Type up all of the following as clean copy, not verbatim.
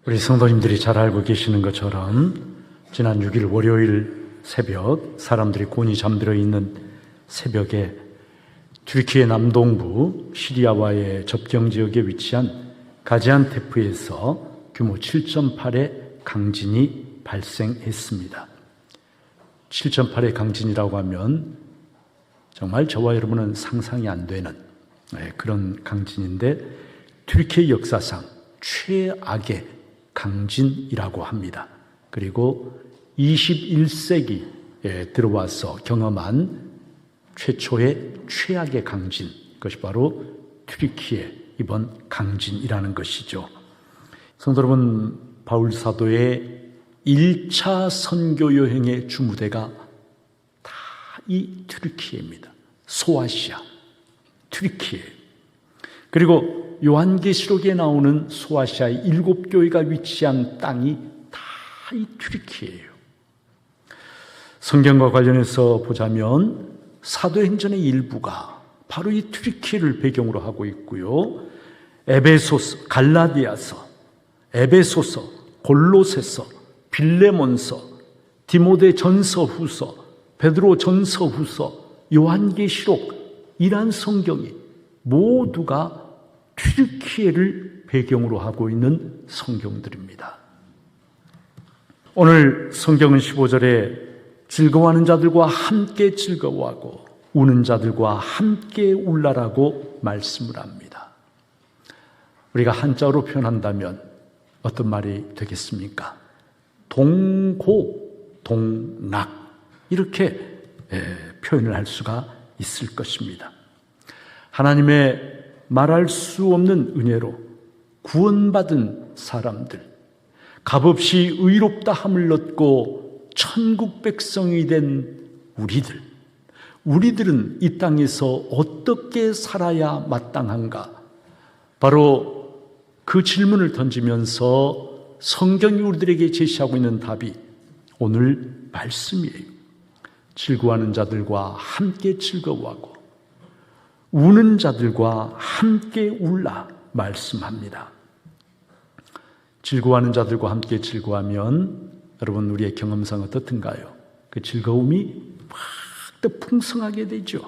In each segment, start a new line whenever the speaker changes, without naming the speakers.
우리 성도님들이 잘 알고 계시는 것처럼 지난 6일 월요일 새벽, 사람들이 곤히 잠들어 있는 새벽에 튀르키예 남동부 시리아와의 접경 지역에 위치한 가지안테프에서 규모 7.8의 강진이 발생했습니다. 7.8의 강진이라고 하면 정말 저와 여러분은 상상이 안 되는 그런 강진인데, 튀르키예 역사상 최악의 강진이라고 합니다. 그리고 21세기에 들어와서 경험한 최초의 최악의 강진, 그것이 바로 튀르키예 이번 강진이라는 것이죠. 성도 여러분, 바울 사도의 1차 선교 여행의 주무대가 다 이 튀르키예입니다. 소아시아, 튀르키예. 그리고 요한계시록에 나오는 소아시아의 7교회가 위치한 땅이 다 이 튀르키예예요. 성경과 관련해서 보자면 사도행전의 일부가 바로 이 튀르키예를 배경으로 하고 있고요. 에베소서, 갈라디아서, 에베소서, 골로새서, 빌레몬서, 디모데 전서 후서, 베드로 전서 후서, 요한계시록, 이란 성경이 모두가 튀르키예를 배경으로 하고 있는 성경들입니다. 오늘 성경은 15절에 즐거워하는 자들과 함께 즐거워하고 우는 자들과 함께 울라라고 말씀을 합니다. 우리가 한자어로 표현한다면 어떤 말이 되겠습니까? 동고, 동락, 이렇게 표현을 할 수가 있을 것입니다. 하나님의 말할 수 없는 은혜로 구원받은 사람들, 값없이 의롭다 함을 얻고 천국 백성이 된 우리들은 이 땅에서 어떻게 살아야 마땅한가? 바로 그 질문을 던지면서 성경이 우리들에게 제시하고 있는 답이 오늘 말씀이에요. 즐거워하는 자들과 함께 즐거워하고 우는 자들과 함께 울라 말씀합니다. 즐거워하는 자들과 함께 즐거워하면 여러분, 우리의 경험상 어떻든가요? 그 즐거움이 막 더 풍성하게 되죠.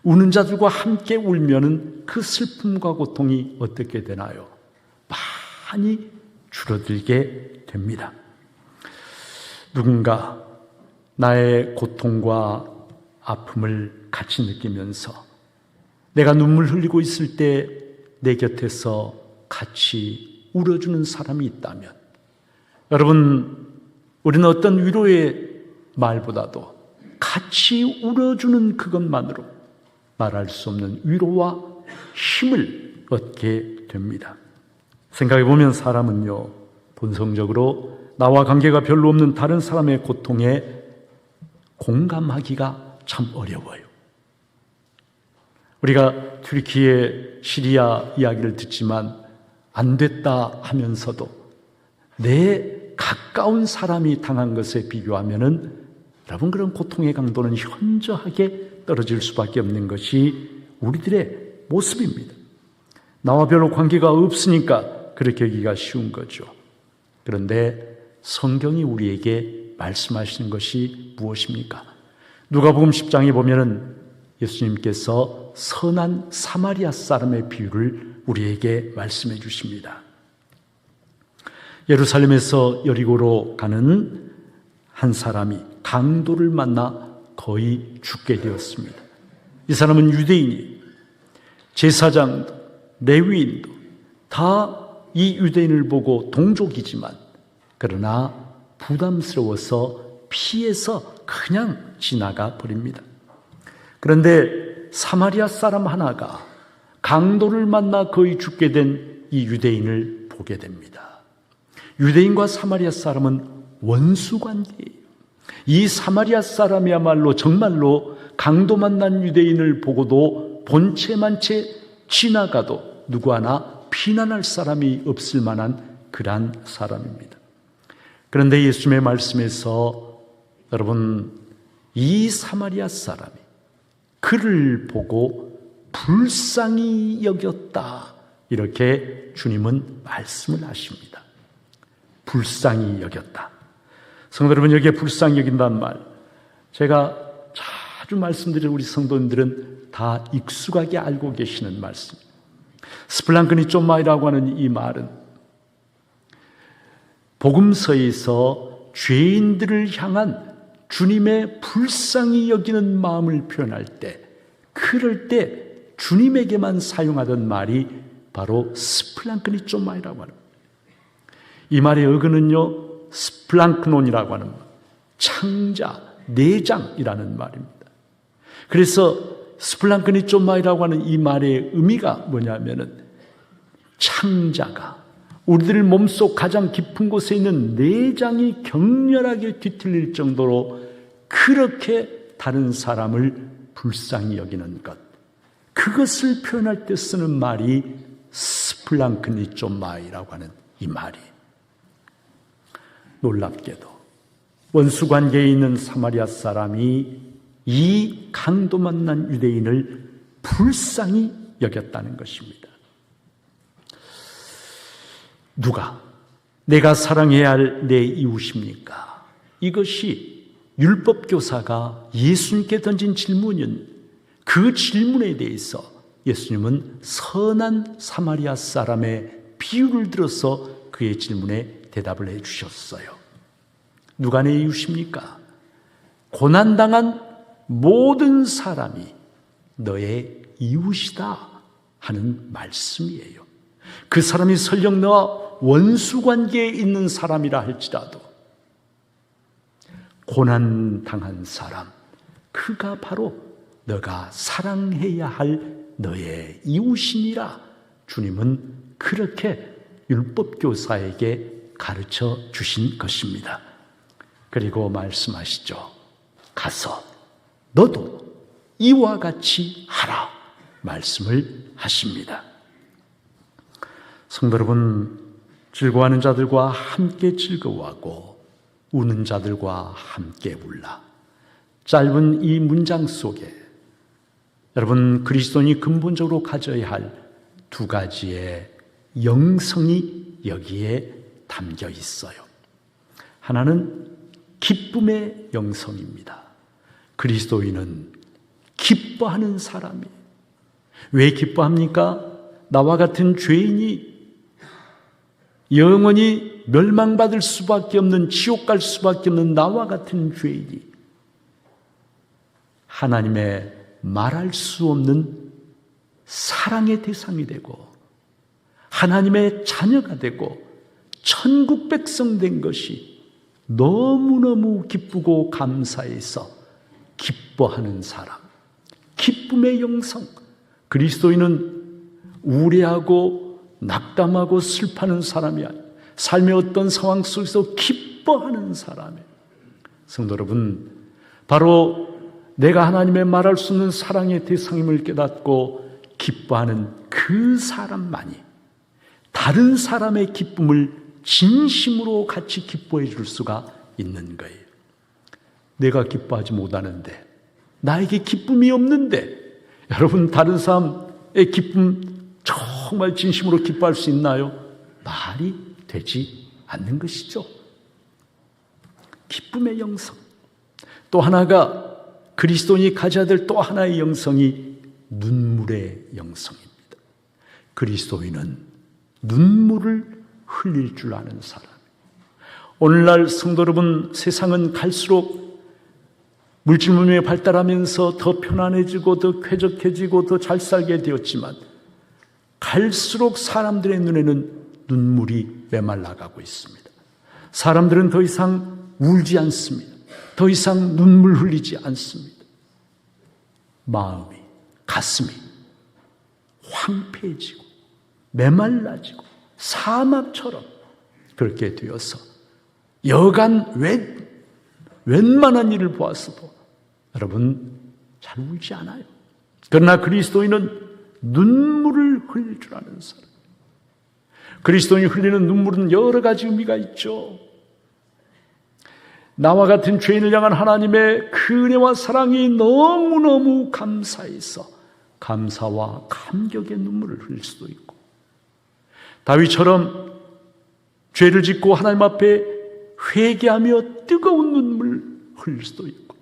우는 자들과 함께 울면은 그 슬픔과 고통이 어떻게 되나요? 많이 줄어들게 됩니다. 누군가 나의 고통과 아픔을 같이 느끼면서 내가 눈물 흘리고 있을 때 내 곁에서 같이 울어주는 사람이 있다면, 여러분, 우리는 어떤 위로의 말보다도 같이 울어주는 그것만으로 말할 수 없는 위로와 힘을 얻게 됩니다. 생각해보면 사람은요, 본성적으로 나와 관계가 별로 없는 다른 사람의 고통에 공감하기가 참 어려워요. 우리가 튀르키예, 시리아 이야기를 듣지만 안 됐다 하면서도 내 가까운 사람이 당한 것에 비교하면은 여러분, 그런 고통의 강도는 현저하게 떨어질 수밖에 없는 것이 우리들의 모습입니다. 나와 별로 관계가 없으니까 그렇게 여기가 쉬운 거죠. 그런데 성경이 우리에게 말씀하시는 것이 무엇입니까? 누가복음 10장에 보면은 예수님께서 선한 사마리아 사람의 비유를 우리에게 말씀해 주십니다. 예루살렘에서 여리고로 가는 한 사람이 강도를 만나 거의 죽게 되었습니다. 이 사람은 유대인이, 제사장도 레위인도 다 이 유대인을 보고 동족이지만, 그러나 부담스러워서 피해서 그냥 지나가 버립니다. 그런데 사마리아 사람 하나가 강도를 만나 거의 죽게 된 이 유대인을 보게 됩니다. 유대인과 사마리아 사람은 원수관계예요. 이 사마리아 사람이야말로 정말로 강도 만난 유대인을 보고도 본체만 채 지나가도 누구 하나 비난할 사람이 없을 만한 그러한 사람입니다. 그런데 예수님의 말씀에서 여러분, 이 사마리아 사람이 그를 보고 불쌍히 여겼다, 이렇게 주님은 말씀을 하십니다. 불쌍히 여겼다. 성도 여러분, 여기에 불쌍히 여긴다는 말, 제가 자주 말씀드린 우리 성도님들은 다 익숙하게 알고 계시는 말씀. 스플랑크니쪼마이라고 하는 이 말은 복음서에서 죄인들을 향한 주님의 불쌍히 여기는 마음을 표현할 때, 그럴 때 주님에게만 사용하던 말이 바로 스플랑크니쪼마이라고 하는, 이 말의 어근은요, 스플랑크논이라고 하는 창자, 내장이라는 말입니다. 그래서 스플랑크니쪼마이라고 하는 이 말의 의미가 뭐냐면은, 창자가 우리들 몸속 가장 깊은 곳에 있는 내장이 격렬하게 뒤틀릴 정도로 그렇게 다른 사람을 불쌍히 여기는 것, 그것을 표현할 때 쓰는 말이 스플랑크니쪼마이라고 하는 이 말이. 놀랍게도 원수관계에 있는 사마리아 사람이 이 강도 만난 유대인을 불쌍히 여겼다는 것입니다. 누가 내가 사랑해야 할 내 이웃입니까? 이것이 율법교사가 예수님께 던진 질문은, 그 질문에 대해서 예수님은 선한 사마리아 사람의 비유를 들어서 그의 질문에 대답을 해 주셨어요. 누가 내 이웃입니까? 고난당한 모든 사람이 너의 이웃이다 하는 말씀이에요. 그 사람이 설령 너와 원수관계에 있는 사람이라 할지라도 고난당한 사람, 그가 바로 너가 사랑해야 할 너의 이웃이니라. 주님은 그렇게 율법교사에게 가르쳐 주신 것입니다. 그리고 말씀하시죠. 가서 너도 이와 같이 하라 말씀을 하십니다. 성도 여러분, 즐거워하는 자들과 함께 즐거워하고 우는 자들과 함께 울라. 짧은 이 문장 속에 여러분, 그리스도인이 근본적으로 가져야 할 두 가지의 영성이 여기에 담겨 있어요. 하나는 기쁨의 영성입니다. 그리스도인은 기뻐하는 사람이에요. 왜 기뻐합니까? 나와 같은 죄인이 영원히 멸망받을 수밖에 없는, 지옥 갈 수밖에 없는 나와 같은 죄인이 하나님의 말할 수 없는 사랑의 대상이 되고 하나님의 자녀가 되고 천국 백성 된 것이 너무너무 기쁘고 감사해서 기뻐하는 사람, 기쁨의 영성. 그리스도인은 우울해하고 낙담하고 슬퍼하는 사람이 아니라 삶의 어떤 상황 속에서 기뻐하는 사람이에요. 성도 여러분, 바로 내가 하나님의 말할 수 없는 사랑의 대상임을 깨닫고 기뻐하는 그 사람만이 다른 사람의 기쁨을 진심으로 같이 기뻐해 줄 수가 있는 거예요. 내가 기뻐하지 못하는데, 나에게 기쁨이 없는데, 여러분 다른 사람의 기쁨 정말 진심으로 기뻐할 수 있나요? 말이 되지 않는 것이죠. 기쁨의 영성. 또 하나가 그리스도인이 가져야 될 또 하나의 영성이 눈물의 영성입니다. 그리스도인은 눈물을 흘릴 줄 아는 사람. 오늘날 성도 여러분, 세상은 갈수록 물질 문명이 발달하면서 더 편안해지고 더 쾌적해지고 더 잘 살게 되었지만 갈수록 사람들의 눈에는 눈물이 메말라가고 있습니다. 사람들은 더 이상 울지 않습니다. 더 이상 눈물 흘리지 않습니다. 마음이, 가슴이 황폐해지고 메말라지고 사막처럼 그렇게 되어서 여간 웬만한 일을 보았어도 여러분 잘 울지 않아요. 그러나 그리스도인은 눈물을 흘릴 줄 아는 사람. 그리스도인이 흘리는 눈물은 여러 가지 의미가 있죠. 나와 같은 죄인을 향한 하나님의 그 은혜와 사랑이 너무너무 감사해서 감사와 감격의 눈물을 흘릴 수도 있고, 다윗처럼 죄를 짓고 하나님 앞에 회개하며 뜨거운 눈물 흘릴 수도 있고,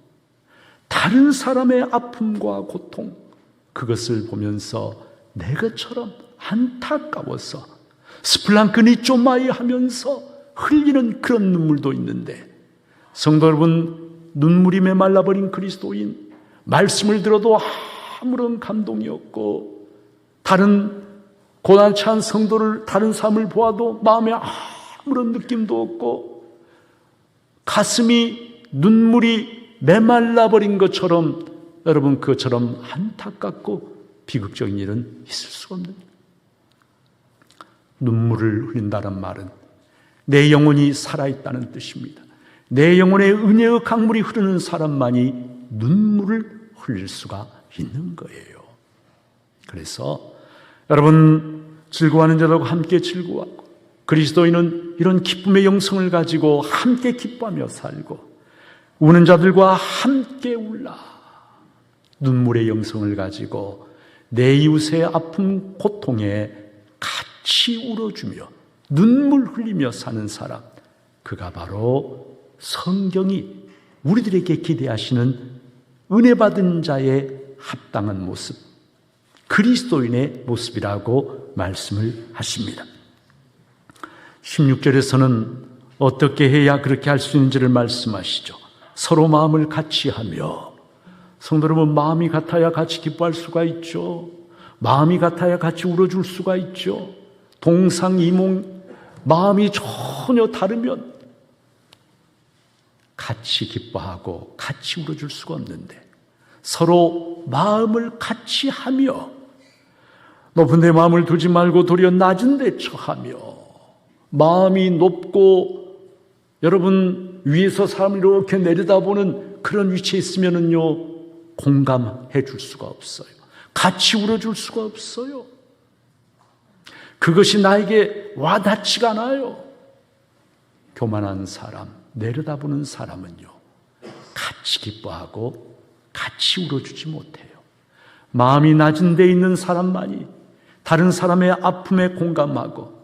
다른 사람의 아픔과 고통, 그것을 보면서 내 것처럼 안타까워서 스플랑크니 쪼마이 하면서 흘리는 그런 눈물도 있는데, 성도 여러분, 눈물이 메말라버린 그리스도인, 말씀을 들어도 아무런 감동이 없고, 다른 고난처한 성도를, 다른 삶을 보아도 마음에 아무런 느낌도 없고, 가슴이 눈물이 메말라버린 것처럼, 여러분, 그것처럼 안타깝고 비극적인 일은 있을 수가 없는 거예요. 눈물을 흘린다는 말은 내 영혼이 살아있다는 뜻입니다. 내 영혼에 은혜의 강물이 흐르는 사람만이 눈물을 흘릴 수가 있는 거예요. 그래서 여러분, 즐거워하는 자들과 함께 즐거워하고, 그리스도인은 이런 기쁨의 영성을 가지고 함께 기뻐하며 살고, 우는 자들과 함께 울라. 눈물의 영성을 가지고 내 이웃의 아픔, 고통에 같이 울어주며 눈물 흘리며 사는 사람, 그가 바로 성경이 우리들에게 기대하시는 은혜 받은 자의 합당한 모습, 그리스도인의 모습이라고 말씀을 하십니다. 16절에서는 어떻게 해야 그렇게 할 수 있는지를 말씀하시죠. 서로 마음을 같이 하며, 성도 여러분, 마음이 같아야 같이 기뻐할 수가 있죠. 마음이 같아야 같이 울어줄 수가 있죠. 동상이몽, 마음이 전혀 다르면 같이 기뻐하고 같이 울어줄 수가 없는데, 서로 마음을 같이 하며, 높은 데 마음을 두지 말고 도리어 낮은 데 처하며, 마음이 높고 여러분 위에서 사람을 이렇게 내려다보는 그런 위치에 있으면은요, 공감해 줄 수가 없어요. 같이 울어줄 수가 없어요. 그것이 나에게 와닿지가 않아요. 교만한 사람, 내려다보는 사람은요, 같이 기뻐하고 같이 울어주지 못해요. 마음이 낮은 데 있는 사람만이 다른 사람의 아픔에 공감하고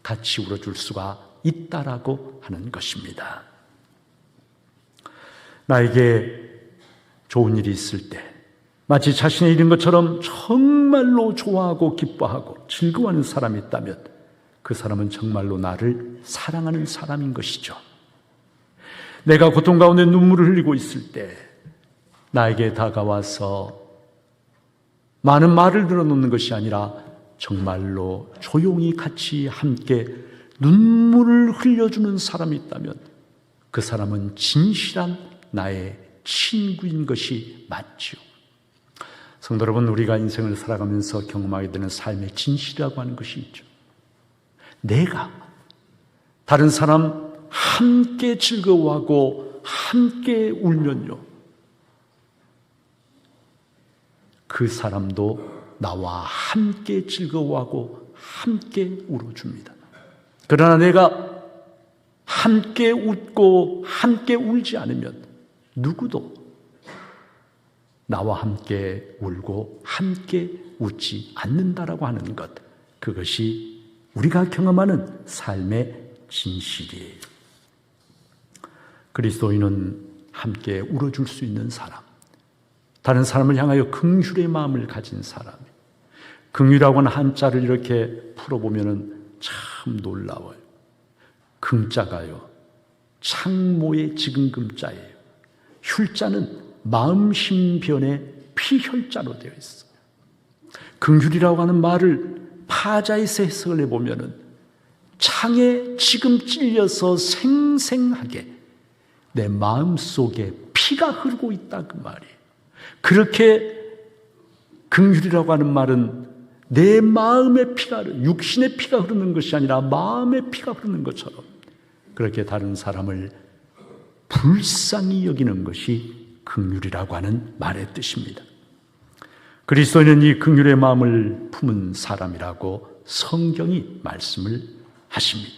같이 울어줄 수가 있다라고 하는 것입니다. 나에게 좋은 일이 있을 때 마치 자신의 일인 것처럼 정말로 좋아하고 기뻐하고 즐거워하는 사람이 있다면 그 사람은 정말로 나를 사랑하는 사람인 것이죠. 내가 고통 가운데 눈물을 흘리고 있을 때 나에게 다가와서 많은 말을 들어놓는 것이 아니라 정말로 조용히 같이 함께 눈물을 흘려주는 사람이 있다면 그 사람은 진실한 나의 친구인 것이 맞죠. 성도 여러분, 우리가 인생을 살아가면서 경험하게 되는 삶의 진실이라고 하는 것이 있죠. 내가 다른 사람 함께 즐거워하고 함께 울면요, 그 사람도 나와 함께 즐거워하고 함께 울어줍니다. 그러나 내가 함께 웃고 함께 울지 않으면 누구도 나와 함께 울고 함께 웃지 않는다라고 하는 것, 그것이 우리가 경험하는 삶의 진실이에요. 그리스도인은 함께 울어줄 수 있는 사람, 다른 사람을 향하여 긍휼의 마음을 가진 사람. 긍휼이라고 하는 한자를 이렇게 풀어보면 참 놀라워요. 긍자가요, 창모의 지금금자예요. 휼자는 마음심변의 피혈자로 되어 있어요. 긍휼이라고 하는 말을 파자에서 해석을 해보면 창에 지금 찔려서 생생하게 내 마음속에 피가 흐르고 있다, 그 말이에요. 그렇게 긍휼이라고 하는 말은 내 마음의 피가, 육신의 피가 흐르는 것이 아니라 마음의 피가 흐르는 것처럼 그렇게 다른 사람을 불쌍히 여기는 것이 긍휼이라고 하는 말의 뜻입니다. 그리스도인은 이 긍휼의 마음을 품은 사람이라고 성경이 말씀을 하십니다.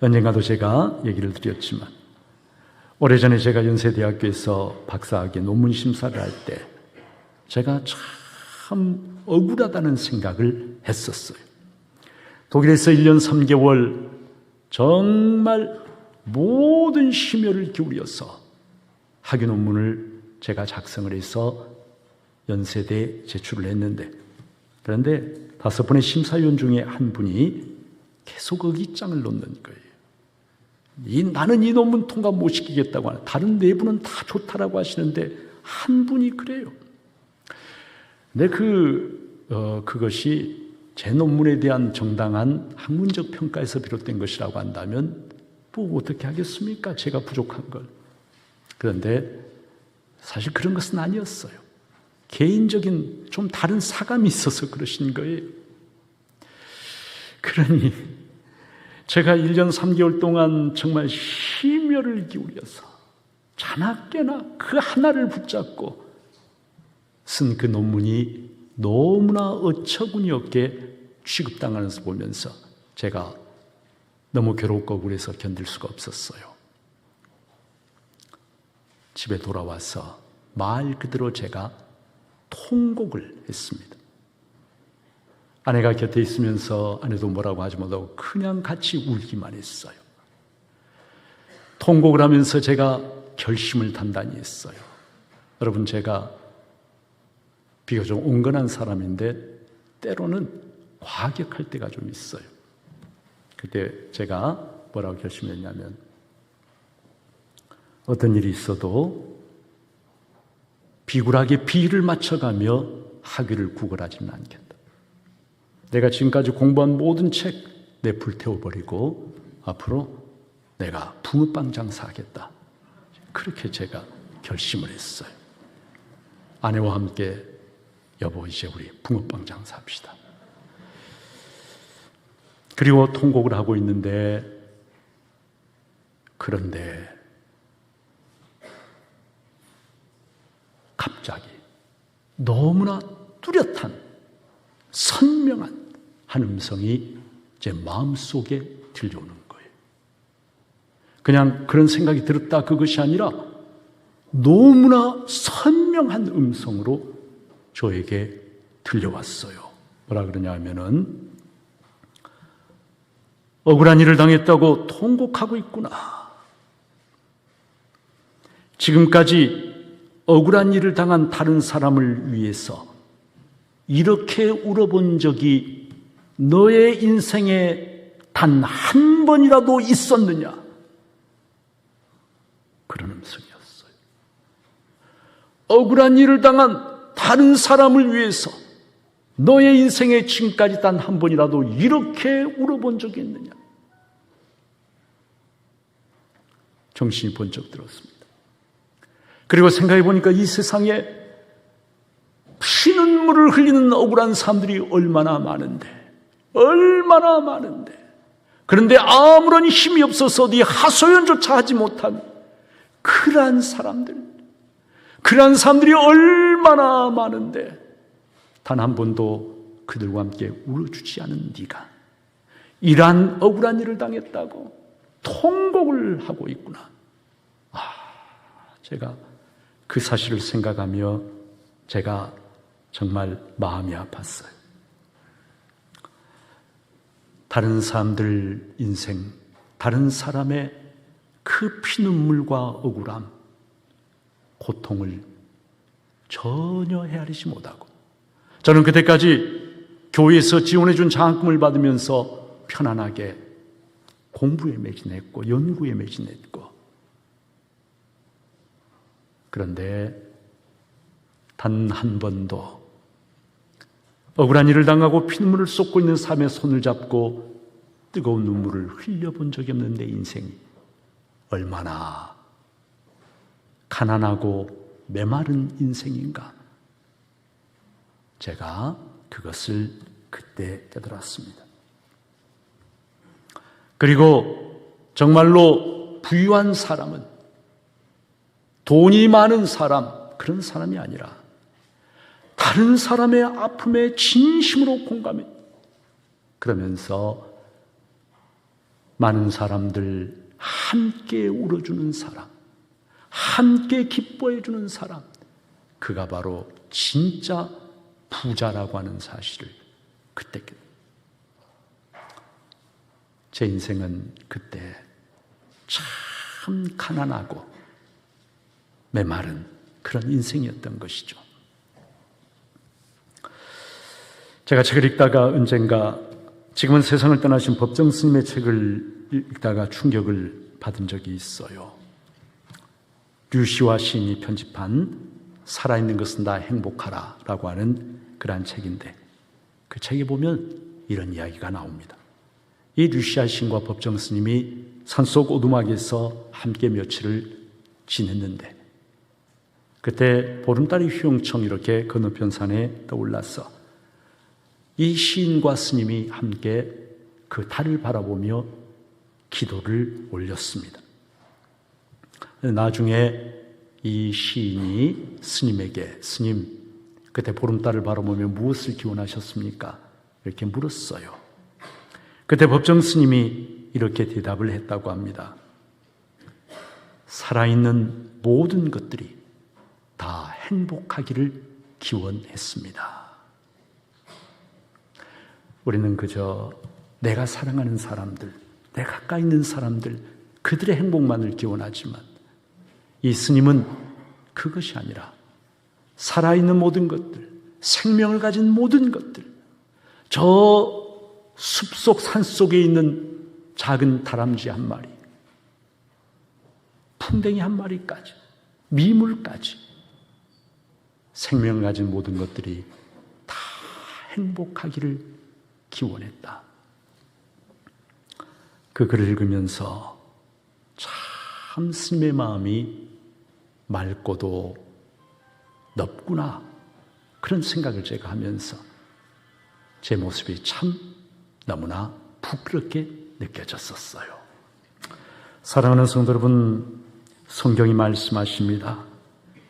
언젠가도 제가 얘기를 드렸지만 오래전에 제가 연세대학교에서 박사학위 논문 심사를 할 때 제가 참 억울하다는 생각을 했었어요. 독일에서 1년 3개월 정말 모든 심혈을 기울여서 학위 논문을 제가 작성을 해서 연세대에 제출을 했는데, 그런데 5분의 심사위원 중에 한 분이 계속 의기장을 놓는 거예요. 나는 이 논문 통과 못 시키겠다고 하는, 다른 4분은 다 좋다라고 하시는데 한 분이 그래요. 근데 그것이 제 논문에 대한 정당한 학문적 평가에서 비롯된 것이라고 한다면 뭐 어떻게 하겠습니까? 제가 부족한 걸. 그런데 사실 그런 것은 아니었어요. 개인적인 좀 다른 사감이 있어서 그러신 거예요. 그러니 제가 1년 3개월 동안 정말 심혈을 기울여서 자나깨나 그 하나를 붙잡고 쓴 그 논문이 너무나 어처구니 없게 취급당하는 것을 보면서 제가 너무 괴롭고 억울해서 견딜 수가 없었어요. 집에 돌아와서 말 그대로 제가 통곡을 했습니다. 아내가 곁에 있으면서 아내도 뭐라고 하지 못하고 그냥 같이 울기만 했어요. 통곡을 하면서 제가 결심을 단단히 했어요. 여러분, 제가 비교적 온건한 사람인데 때로는 과격할 때가 좀 있어요. 그때 제가 뭐라고 결심했냐면, 어떤 일이 있어도 비굴하게 비를 맞춰가며 학위를 구걸하지는 않겠다. 내가 지금까지 공부한 모든 책 내 불태워버리고 앞으로 내가 붕어빵 장사하겠다. 그렇게 제가 결심을 했어요. 아내와 함께 여보, 이제 우리 붕어빵 장사합시다. 그리고 통곡을 하고 있는데, 그런데 갑자기 너무나 뚜렷한 선명한 한 음성이 제 마음속에 들려오는 거예요. 그냥 그런 생각이 들었다 그것이 아니라 너무나 선명한 음성으로 저에게 들려왔어요. 뭐라 그러냐 하면은, 억울한 일을 당했다고 통곡하고 있구나. 지금까지 억울한 일을 당한 다른 사람을 위해서 이렇게 울어본 적이 너의 인생에 단 한 번이라도 있었느냐? 그런 음성이었어요. 억울한 일을 당한 다른 사람을 위해서 너의 인생에 지금까지 단 한 번이라도 이렇게 울어본 적이 있느냐? 정신이 번쩍 들었습니다. 그리고 생각해 보니까 이 세상에 피눈물을 흘리는 억울한 사람들이 얼마나 많은데, 그런데 아무런 힘이 없어서 어디 하소연조차 하지 못한 그러한 사람들이 얼마나 많은데 단 한 번도 그들과 함께 울어주지 않은 네가 이러한 억울한 일을 당했다고 통곡을 하고 있구나. 제가 그 사실을 생각하며 제가 정말 마음이 아팠어요. 다른 사람들 인생, 다른 사람의 그 피눈물과 억울함, 고통을 전혀 헤아리지 못하고, 저는 그때까지 교회에서 지원해 준 장학금을 받으면서 편안하게 공부에 매진했고 연구에 매진했고, 그런데 단 한 번도 억울한 일을 당하고 피눈물을 쏟고 있는 삶의 손을 잡고 뜨거운 눈물을 흘려본 적이 없는 내 인생이 얼마나 가난하고 메마른 인생인가. 제가 그것을 그때 깨달았습니다. 그리고 정말로 부유한 사람은, 돈이 많은 사람, 그런 사람이 아니라 다른 사람의 아픔에 진심으로 공감해 그러면서 많은 사람들 함께 울어주는 사람, 함께 기뻐해주는 사람, 그가 바로 진짜 부자라고 하는 사실을 그때 제 인생은 그때 참 가난하고 메마른 그런 인생이었던 것이죠. 제가 책을 읽다가 언젠가 지금은 세상을 떠나신 법정 스님의 책을 읽다가 충격을 받은 적이 있어요. 류시와 시인이 편집한 살아있는 것은 다 행복하라 라고 하는 그러한 책인데, 그 책에 보면 이런 이야기가 나옵니다. 이 류시아 시인과 법정 스님이 산속 오두막에서 함께 며칠을 지냈는데, 그때 보름달이 휘영청 이렇게 건너편 산에 떠올랐어. 이 시인과 스님이 함께 그 달을 바라보며 기도를 올렸습니다. 나중에 이 시인이 스님에게, 스님, 그때 보름달을 바라보며 무엇을 기원하셨습니까? 이렇게 물었어요. 그때 법정 스님이 이렇게 대답을 했다고 합니다. 살아있는 모든 것들이 다 행복하기를 기원했습니다. 우리는 그저 내가 사랑하는 사람들, 내 가까이 있는 사람들, 그들의 행복만을 기원하지만 이 스님은 그것이 아니라 살아있는 모든 것들, 생명을 가진 모든 것들, 저 숲속 산속에 있는 작은 다람쥐 한 마리, 풍뎅이 한 마리까지, 미물까지 생명을 가진 모든 것들이 다 행복하기를 기원했다. 그 글을 읽으면서 참 스님의 마음이 맑고도 넓구나, 그런 생각을 제가 하면서 제 모습이 참 너무나 부끄럽게 느껴졌었어요. 사랑하는 성도 여러분, 성경이 말씀하십니다.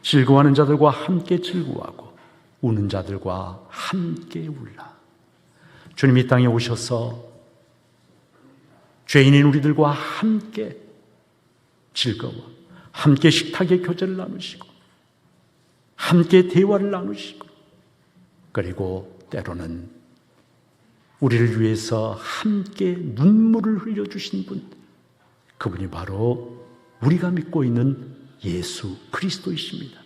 즐거워하는 자들과 함께 즐거워하고 우는 자들과 함께 울라. 주님이 이 땅에 오셔서 죄인인 우리들과 함께 즐거워, 함께 식탁의 교제를 나누시고 함께 대화를 나누시고, 그리고 때로는 우리를 위해서 함께 눈물을 흘려주신 분, 그분이 바로 우리가 믿고 있는 예수 그리스도이십니다.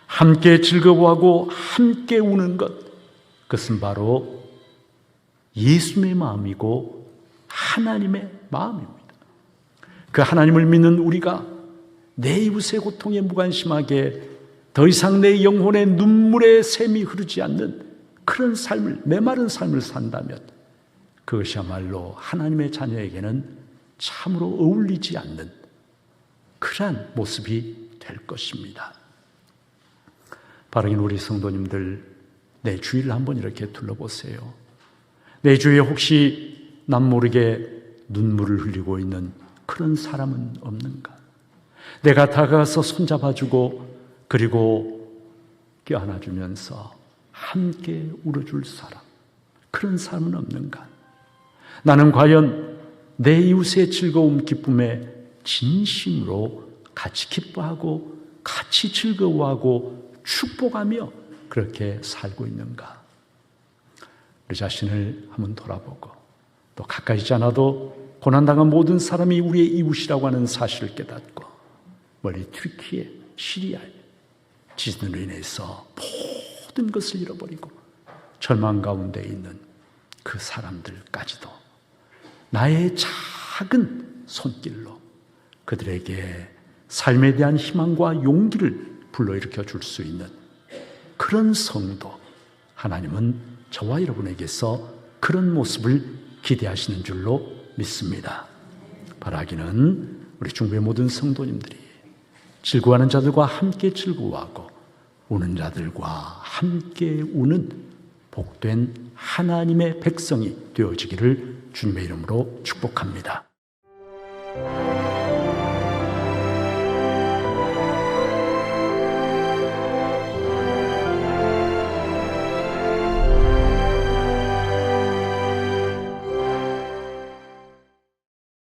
함께 즐거워하고 함께 우는 것, 그것은 바로 예수님의 마음이고 하나님의 마음입니다. 그 하나님을 믿는 우리가 내 이웃의 고통에 무관심하게 더 이상 내 영혼의 눈물의 샘이 흐르지 않는 그런 삶을, 메마른 삶을 산다면 그것이야말로 하나님의 자녀에게는 참으로 어울리지 않는 그러한 모습이 될 것입니다. 바라긴 우리 성도님들, 내 주위를 한번 이렇게 둘러보세요. 내 주위에 혹시 남 모르게 눈물을 흘리고 있는 그런 사람은 없는가? 내가 다가가서 손잡아주고 그리고 껴안아주면서 함께 울어줄 사람, 그런 사람은 없는가? 나는 과연 내 이웃의 즐거움, 기쁨에 진심으로 같이 기뻐하고 같이 즐거워하고 축복하며 그렇게 살고 있는가? 우리 자신을 한번 돌아보고, 또 가까이 있지 않아도 고난당한 모든 사람이 우리의 이웃이라고 하는 사실을 깨닫고, 멀리 튀르키예, 시리아에 지진으로 인해서 모든 것을 잃어버리고 절망 가운데 있는 그 사람들까지도 나의 작은 손길로 그들에게 삶에 대한 희망과 용기를 불러일으켜 줄 수 있는 그런 성도, 하나님은 저와 여러분에게서 그런 모습을 기대하시는 줄로 믿습니다. 바라기는 우리 중부의 모든 성도님들이 즐거워하는 자들과 함께 즐거워하고 우는 자들과 함께 우는 복된 하나님의 백성이 되어지기를 주님의 이름으로 축복합니다.